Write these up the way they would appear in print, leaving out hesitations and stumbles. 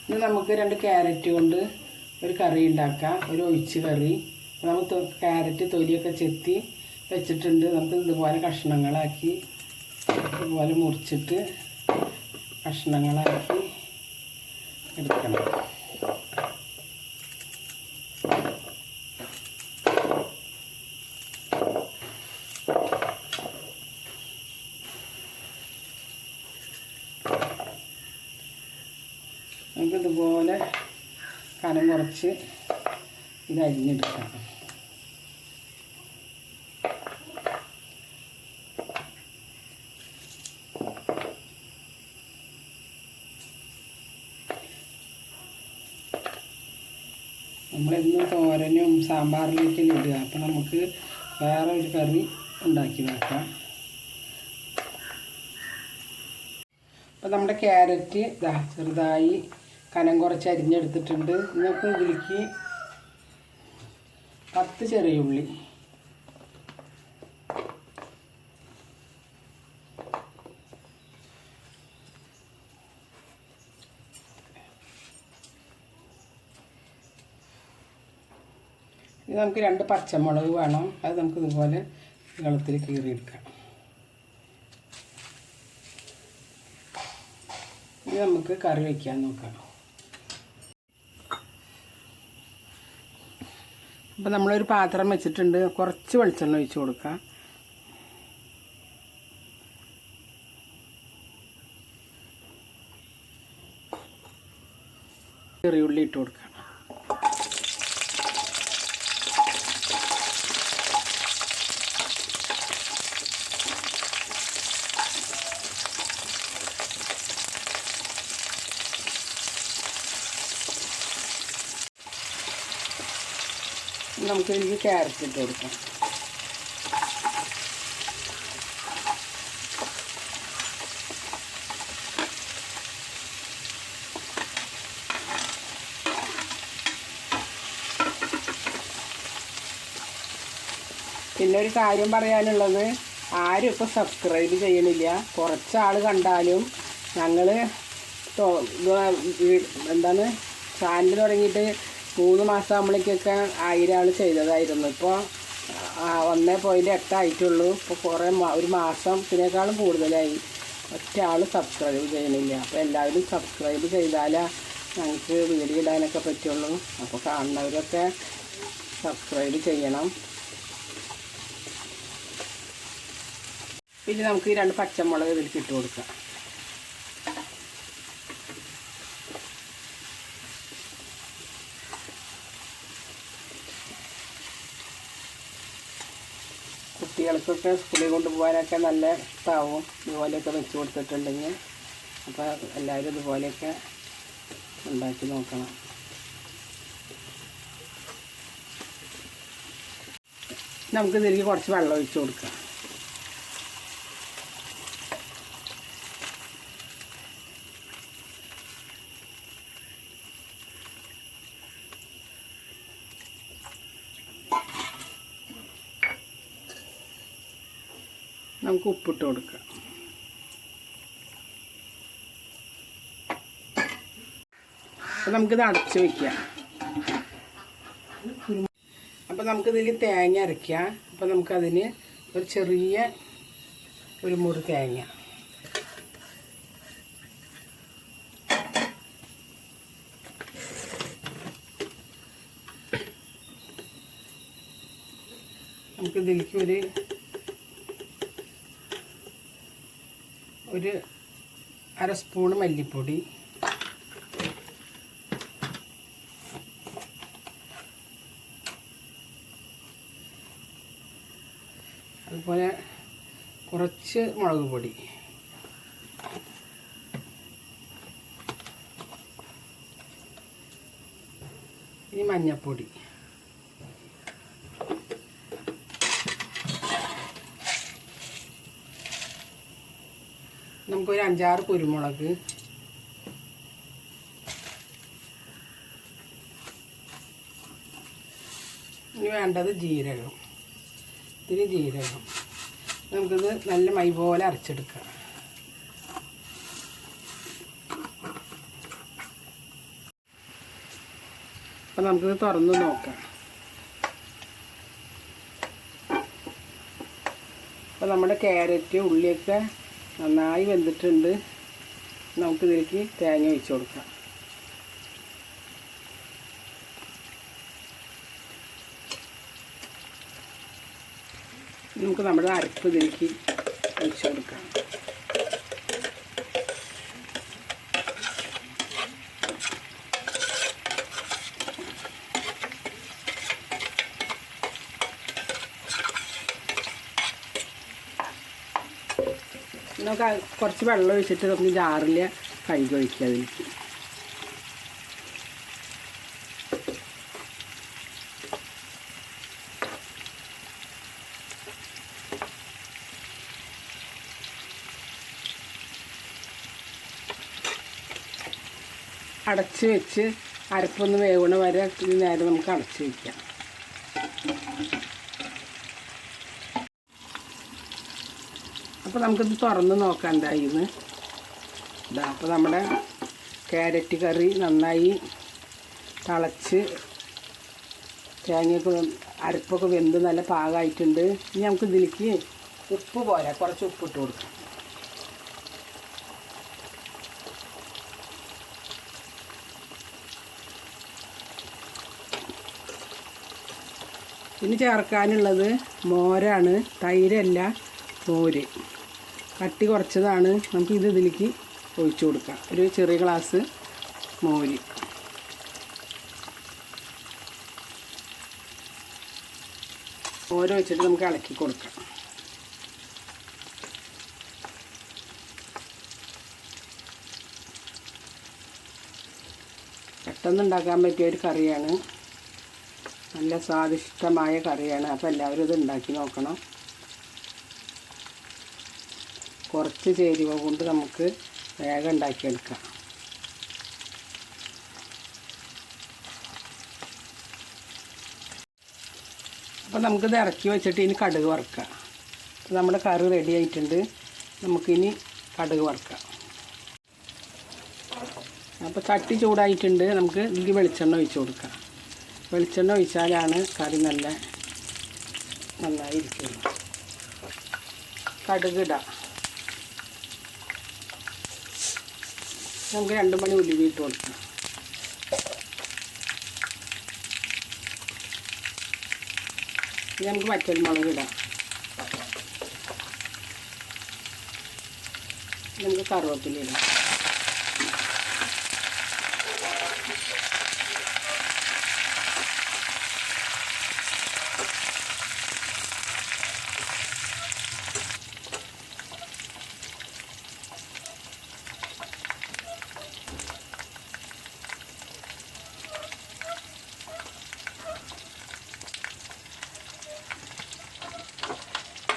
ഇനി നമുക്ക് 2 ക്യാരറ്റ് കൊണ്ട് ഒരു കറി ഉണ്ടാക്കാം, ഒരു ഒഴിച്ച് കറി. നമുക്ക് ക്യാരറ്റ് തൊലിയൊക്കെ ചെത്തി വെച്ചിട്ടുണ്ട്. നമുക്ക് ഇതുപോലെ കഷ്ണങ്ങളാക്കി ഇതുപോലെ മുറിച്ചിട്ട് കഷ്ണങ്ങളാക്കി എടുക്കണം. നമുക്കിതുപോലെ കനം കുറച്ച് ഇത് അരിഞ്ഞെടുക്കാം. നമ്മളെന്നും തോരനും സാമ്പാറിലേക്കെല്ലാം ഇടുക. അപ്പം നമുക്ക് വേറെ ഒരു കറി ഉണ്ടാക്കി നോക്കാം. അപ്പം നമ്മുടെ ക്യാരറ്റ് ചെറുതായി കനം കുറച്ച് അരിഞ്ഞെടുത്തിട്ടുണ്ട്. നമുക്ക് ഇതിലേക്ക് 10 ചെറിയ ഉള്ളി, ഇത് നമുക്ക് 2 പച്ചമുളക് വേണം. അത് നമുക്ക് ഇതുപോലെ നീളത്തിൽ കീറിയെടുക്കാം. ഇത് നമുക്ക് കറി വയ്ക്കാൻ നോക്കാം. അപ്പോൾ നമ്മളൊരു പാത്രം വെച്ചിട്ടുണ്ട്. കുറച്ച് വെളിച്ചെണ്ണ ഒഴിച്ച് കൊടുക്കാം. ചെറിയ ഉള്ളി ഇട്ട് കൊടുക്കാം. നമുക്ക് ഇതിലേക്ക് ക്യാരറ്റ് ഇട്ട് കൊടുക്കാം. പിന്നെ ഒരു കാര്യം പറയാനുള്ളത്, ആരും ഇപ്പോൾ സബ്സ്ക്രൈബ് ചെയ്യണില്ല. കുറച്ചാൾ കണ്ടാലും ഞങ്ങൾ എന്താണ് ചാനൽ തുടങ്ങിയിട്ട് 3 മാസം ആകുമ്പോഴേക്കൊക്കെ 1000 ആൾ ചെയ്തതായിരുന്നു. ഇപ്പോൾ 1.8 ആയിട്ടുള്ളൂ. ഇപ്പോൾ കുറേ ഒരു മാസത്തിനേക്കാളും കൂടുതലായി. ഒറ്റ ആൾ സബ്സ്ക്രൈബ് ചെയ്യണില്ല. അപ്പോൾ എല്ലാവരും സബ്സ്ക്രൈബ് ചെയ്താലേ ഞങ്ങൾക്ക് വീഡിയോ ഇടാനൊക്കെ പറ്റുള്ളൂ. അപ്പോൾ കാണുന്നവരൊക്കെ സബ്സ്ക്രൈബ് ചെയ്യണം. പിന്നെ നമുക്ക് 2 പച്ചമുളക് ഇതിലേക്ക് ഇട്ട് കൊടുക്കാം. കുട്ടികൾക്കൊക്കെ സ്കൂളിൽ കൊണ്ടുപോകാനൊക്കെ നല്ല ഇഷ്ടമാവും ഇതുപോലെയൊക്കെ വെച്ച് കൊടുത്തിട്ടുണ്ടെങ്കിൽ. അപ്പോൾ എല്ലാവരും ഇതുപോലെയൊക്കെ ഉണ്ടാക്കി നോക്കണം. നമുക്കിതിലേക്ക് കുറച്ച് വെള്ളം ഒഴിച്ച് കൊടുക്കാം. നമുക്ക് ഉപ്പിട്ട് കൊടുക്കാം. അപ്പോൾ നമുക്കിത് അടച്ച് വയ്ക്കാം. അപ്പോൾ നമുക്കിതിൽ തേങ്ങ അരയ്ക്കാം. അപ്പോൾ നമുക്കതിന് ഒരു ചെറിയ ഒരു മുറി തേങ്ങ, നമുക്കിതിലേക്ക് ഒരു 1/2 സ്പൂൺ മല്ലിപ്പൊടി, അതുപോലെ കുറച്ച് മുളക് പൊടി, ഇനി മഞ്ഞൾപ്പൊടി, നമുക്കൊരു 5-6 കുരുമുളക്, ഇനി വേണ്ടത് ജീരകം. ഇത്തിരി ജീരകം. നമുക്കിത് നല്ല മൈ പോലെ അരച്ചെടുക്കാം. അപ്പോൾ നമുക്കിത് തുറന്ന് നോക്കാം. അപ്പോൾ നമ്മുടെ ക്യാരറ്റ് ഉള്ളിയൊക്കെ നന്നായി വെന്തിട്ടുണ്ട്. നമുക്കിതിലേക്ക് തേങ്ങ ഒഴിച്ച് കൊടുക്കാം. നമുക്ക് നമ്മുടെ അരപ്പ് ഇതിലേക്ക് ഒഴിച്ച് കൊടുക്കാം. നമുക്ക് കുറച്ച് വെള്ളം ഒഴിച്ചിട്ട് നമുക്ക് ജാറിൽ കഴുകി ഒഴിക്കുക അതിലേക്ക്. അടച്ച് വെച്ച് അരപ്പൊന്ന് വേവണ വരെ നേരം നമുക്ക് അടച്ച് വയ്ക്കാം. അപ്പോൾ നമുക്കിത് തുറന്ന് നോക്കാം എന്തായിന്ന്. അപ്പോൾ നമ്മുടെ ക്യാരറ്റ് കറി നന്നായി തിളച്ച് തേങ്ങയൊക്കെ അരപ്പൊക്കെ വെന്ത് നല്ല പാകമായിട്ടുണ്ട്. ഇനി നമുക്ക് ഇതിലേക്ക് ഉപ്പ് പോരാ, കുറച്ച് ഉപ്പിട്ട് കൊടുക്കാം. ഇനി ചേർക്കാനുള്ളത് മോരാണ്, തൈരല്ല, മോര്. കട്ടി കുറച്ചതാണ്. നമുക്കിത് ഇതിലേക്ക് ഒഴിച്ചു കൊടുക്കാം. ഒരു ചെറിയ ഗ്ലാസ് മോര്. മോര് ഒഴിച്ചിട്ട് നമുക്ക് ഇളക്കി കൊടുക്കാം. പെട്ടെന്ന് ഉണ്ടാക്കാൻ പറ്റിയ ഒരു കറിയാണ്. നല്ല സ്വാദിഷ്ടമായ കറിയാണ്. അപ്പോൾ എല്ലാവരും ഇത് ഉണ്ടാക്കി നോക്കണം. കുറച്ച് ചേരുവ കൊണ്ട് നമുക്ക് വേഗം ഉണ്ടാക്കിയെടുക്കാം. അപ്പോൾ നമുക്കിത് ഇറക്കി വെച്ചിട്ട് ഇനി കടുക് വറുക്കാം. അപ്പോൾ നമ്മുടെ കറി റെഡി ആയിട്ടുണ്ട്. നമുക്കിനി കടുക് വറുക്കാം. അപ്പോൾ ചട്ടി ചൂടായിട്ടുണ്ട്. നമുക്ക് ഇതിലേക്ക് വെളിച്ചെണ്ണ ഒഴിച്ച് കൊടുക്കാം. വെളിച്ചെണ്ണ ഒഴിച്ചാലാണ് കറി നന്നായിരിക്കുന്നത്. കടുക് ഇടാം. നമുക്ക് 2 മണി ഉലുവ ഇട്ട് കൊടുക്കാം. ഇനി നമുക്ക് വറ്റൽമുളക് ഇടാം. നമുക്ക് കറിവേപ്പില ഇടാം.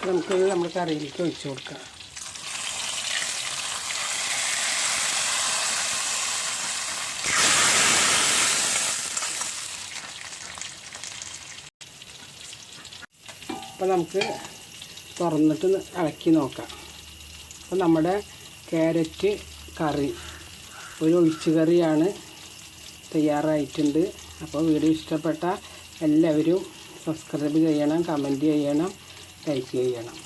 നമുക്കത് നമ്മുടെ കറിയിലേക്ക് ഒഴിച്ച് കൊടുക്കാം. അപ്പോൾ നമുക്ക് തുറന്നിട്ട് ഇളക്കി നോക്കാം. അപ്പോൾ നമ്മുടെ ക്യാരറ്റ് കറി ഒരു ഒഴിച്ച് കറിയാണ് തയ്യാറായിട്ടുണ്ട്. അപ്പോൾ വീഡിയോ ഇഷ്ടപ്പെട്ട എല്ലാവരും സബ്സ്ക്രൈബ് ചെയ്യണം, കമൻറ്റ് ചെയ്യണം, ലൈക്ക് ചെയ്യണം.